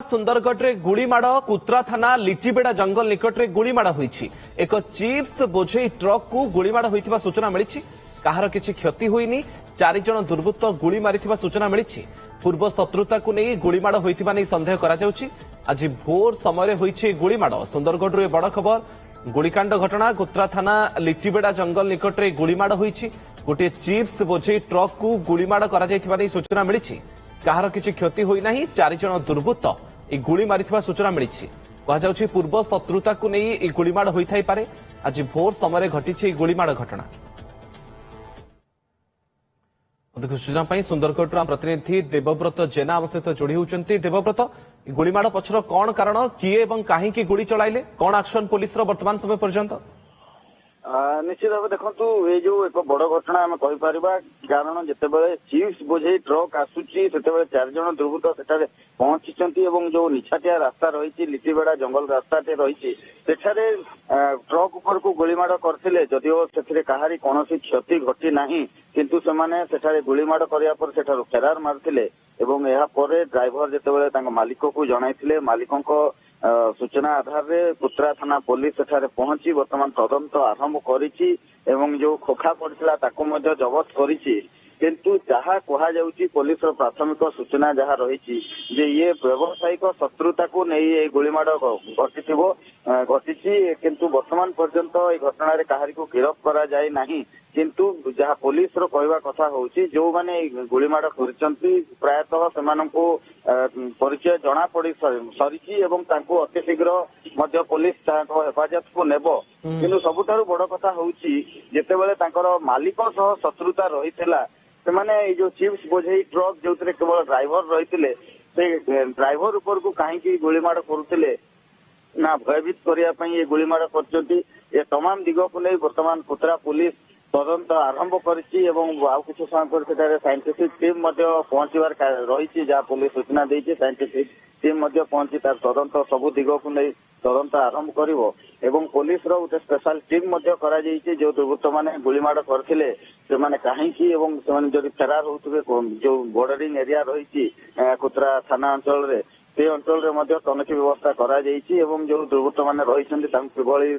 सुंदरगढ़ रे गुड़ीमाड़ कुत्रा थाना लिटिबेड़ा जंगल निकट में गुड़ीमाड़ होईछि। एक चिप्स बोझे ट्रक को गुड़ीमाड़ होइथिबा सूचना मिली। कहार किछि क्षति होइनी। 4 जन दुर्वृत्त गुड़ी मारिथिबा सूचना मिली। पूर्व शत्रुता को नहीं गुड़ीमाड़ होइथिबा नै संदेह करा जाउछि। आज भोर समय होईछि गुड़ीमाड़। सुंदरगढ़ रे बड़ खबर गुड़ीकांड घटना कुत्रा थाना लिटिबेड़ा जंगल निकट में गुड़ीमाड़ होईछि। गोटे चिप्स बोझे ट्रक को गुड़ीमाड़ करा जाइथिबा नै सूचना मिली। कहार किछि क्षति होई नाही। 4 जन दुर्वृत्त ए गुड़ी मारिथिबा सूचना मिली। कहुछि पूर्व शत्रुता को नहीं ए गुड़ीमाड़ होइथाई पारे। आज भोर समय घटिछि गुड़ीमाड़ घटना। अधिक सूचना पाई सुंदरगढ़ प्रतिनिधि देवव्रत जेना आम सहित जोड़ी होउचंती। देवव्रत गुड़ीमाड़ पछर कौन कारण किए एवं काहेकि गुड़ी चलाइले कौन एक्शन पुलिस रो वर्तमान समय पर्यंत? निश्चित भाव देखु ये जो एक बड़ घटना आम कहीपर कारण जितेबाला चिप्स बोझे ट्रक आसूची से 4 जन दुर्वृत्त सेठारे पहुंची जो निछाटिया रास्ता रही लिटिबेड़ा जंगल रास्ता रही ट्रक उपर को गुड़ीमाड़ करते जदिओ से कहारी कौन क्षति घटी ना किंतु से गुड़ीमाड़ करापर सेठार फेरार मारते ड्राइवर जितेबाला मालिक को जन मालिकों सूचना आधार रे कुत्रा थाना पुलिस सेठारे पहुंची वर्तमान तदंत आरंभ करिछि एवं जो खोखा पड़ता ताको मध्य जबत करिछि। किंतु जहाँ कहा जाउछि पुलिस रो प्राथमिक सूचना जहाँ रही जे ये व्यावसायिक शत्रुता को नहीं गुड़ीमाड़ घटी किंतु वर्तमान पर्यंत ये घटना रे कहारी को गिरफ करा जाए नहीं। किंतु जहाँ पुलिस रो कहवा कथा होउछि जो माने गुड़ीमाड़ करचंती प्रायतः सेमानंको परिचय जना पड़ी सरिछि एवं तांको अति शीघ्र मध्य पुलिस तांको हेफाजत को नेबो। किंतु सबुठारु बड़ कथा होउछि जेतेबेले तांकर मालिक सह शत्रुता रहितला से जो चिप्स बोझे ट्रक जो केवल ड्राइवर रही से ड्राइवर ऊपर को कहीं गुड़ीमाड़ करुले ना भयभीत करने ये गुड़ीमाड़ कर तमाम दिग को नहीं वर्तमान कुत्रा पुलिस तदंत आरंभ करिछि एवं आउ किछ समय पर साइंटिफिक टीम पहुंचबार रही जहाँ पुलिस सूचना देती साइंटिफिक टीम पहुंची तार तदंत सबु दिग को नहीं तदंत आरंभ करिवो एवं पुलिस रो गोटे स्पेशल टीम करा जाइछि जो दुर्वृत्त माने गुड़ीमाड़ करथिले से माने काहेकि एवं से माने जदि फेरार होउथबे जो बॉर्डरिंग एरिया रही कुत्रा थाना अंचल रे से अंचल रे मध्य तनखी व्यवस्था करा जाइछि एवं जो दुर्वृत्त माने रहिसंती तांको किभଳି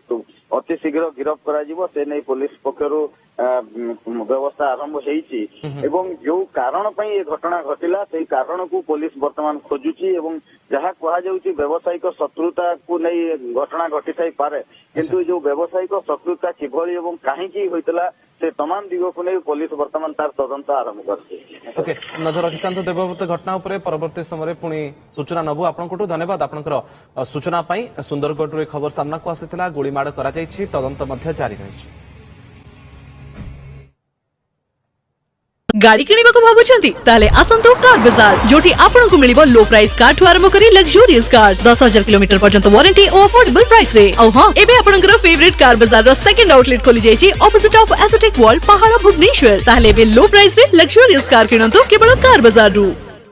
अति शीघ्र गिरफ करा जिवो से नै पुलिस पक्षरु व्यवस्था आरंभ होइछि एवं जो कारण पई ये घटना घटिला से कारण को पुलिस वर्तमान खोजुछि एवं जहाँ कहा जाउछि व्यावसायिक शत्रुता को नहीं घटना घटी थाई पारे किंतु जो व्यावसायिक शत्रुता किभଳି एवं काहेकि होइतला से तमाम दिग को नहीं पुलिस वर्तमान तार तदंत आरंभ करछि। ओके नजर रखिथांतो देवव्रत घटना उपरे परवर्ती समय पुणी सूचना नबु। आपनकोटु धन्यवाद आपनकर सूचना पाई। सुंदरगढ़ रे खबर सामना को आसीथिला गुड़ीमाड़ करा जायछि तदंत मध्य जारी रहिछि। गाड़ी किनिबा को भाबुछंती ताले आसंतो कार बाजार जोटी आपन को मिलिबो लो प्राइस कार ठु आरंभ करी लग्जरियस कार्स 10,000 किलोमीटर पर्यंत वारंटी और अफोर्डेबल प्राइस रे। औ हां एबे आपनकर फेवरेट कार बाजार रो सेकंड आउटलेट खोली जायछि ऑपोजिट ऑफ एस्थेटिक वॉल पहाड़ भुवनेश्वर। ताले बे लो प्राइस रे लग्जरियस कार किनंतो केवल कार बाजार रु।